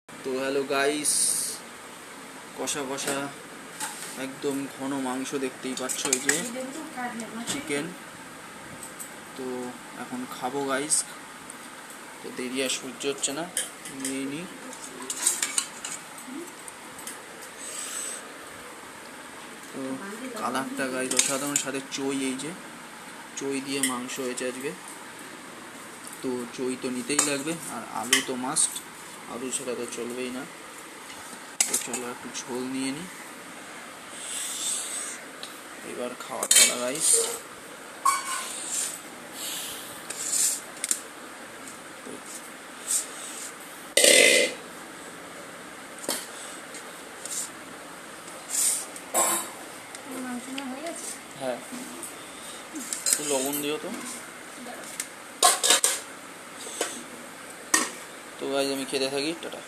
তো hello guys, কষা কষা একদম ঘন মাংস দেখতেই পাচ্ছ, এই যে চিকেন। তো এখন খাবো গাইস, তো দেরি আর সহ্য হচ্ছে না, নিয়ে নিই। তো কালারটা গাইস অসাধারণ, সাথে চই, এই যে চই দিয়ে মাংস হয়েছে আজকে। তো চই তো নিতেই লাগবে, আর আলু তো মাস্ট, আলু ছাড়া তো চলবেই না। তো চলো একটু ঝোল নিয়ে নিই, এবার খাওয়ার পালা গাইস। হ্যাঁ, একটু লবণ দিও তো। তো গাইস আমি খেতে থাকি, টাটা।